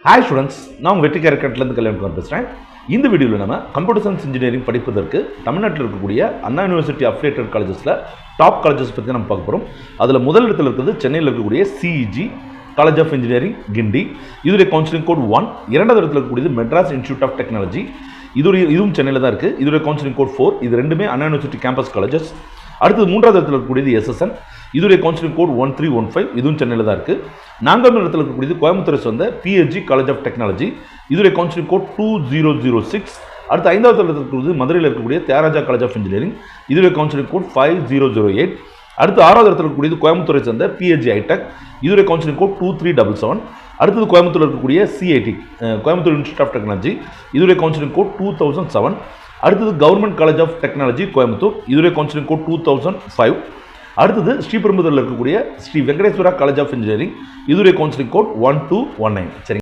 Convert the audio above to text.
Hi students, நான் உங்கள் வெற்றி கேரக்டர்லேருந்து கல்யாணம் பேசுகிறேன். இந்த வீடியோவில் நம்ம கம்ப்யூட்டர் சயின்ஸ் இன்ஜினியரிங் படிப்பதற்கு தமிழ்நாட்டில் இருக்கக்கூடிய அண்ணா யூனிவர்சிட்டி அஃபிலியேட்டட் காலேஜஸில் டாப் காலேஜஸ் பற்றி நம்ம பார்க்க போகிறோம். அதில் முதல் இடத்துல இருக்கிறது சென்னையில் இருக்கக்கூடிய சிஇஜி காலேஜ் ஆஃப் இன்ஜினியரிங் கிண்டி. இதோடைய கவுன்சிலிங் கோட் 1. இரண்டாவது இடத்துல இருக்கக்கூடியது மெட்ராஸ் இன்ஸ்டியூட் ஆஃப் டெக்னாலஜி. இதுவும் சென்னையில் தான் இருக்குது. இதோடைய கவுன்சிலிங் கோட் 4. இது ரெண்டுமே அண்ணா யூனிவர்சிட்டி கேம்பஸ் காலேஜஸ். அடுத்தது மூன்றாவது இடத்துல இருக்கக்கூடியது எஸ்எஸ்என். இதோடைய கவுன்சிலிங் கோட் 1315. இதுவும் சென்னையில் தான் இருக்குது. நான்காவது இடத்துல இருக்கக்கூடியது கோயம்புத்தூரை சேர்ந்த பிஹெச்ஜி காலேஜ் ஆஃப் டெக்னாலஜி. இதோடைய கவுன்சிலிங் கோட் 2006. அடுத்து ஐந்தாவது இடத்துல இருக்கிறது மதுரையில் இருக்கக்கூடிய தியாகராஜா காலேஜ் ஆஃப் இன்ஜினியரிங். இதோடைய கவுன்சிலிங் கோட் 5008. அடுத்து ஆறாவது இடத்துல இருக்கக்கூடியது கோயம்புத்தூரை சேர்ந்த பிஹெச்ஜி ஐடெக். இதோடைய கவுன்சிலிங் கோட் 2377. அடுத்தது கோயம்புத்தூர் இருக்கக்கூடிய CIT Coimbatore Institute of Technology. இதோடைய கவுன்சிலிங் கோட் 2007. அடுத்தது Government College of Technology Coimbatore. இதோடைய கவுன்சிலிங் கோட் 2005. அடுத்தது ஸ்ரீபெரும்புதூரில் இருக்கக்கூடிய Sri Venkateswara College of Engineering. இதோடைய கவுன்சிலிங் கோட் 1219. சரி.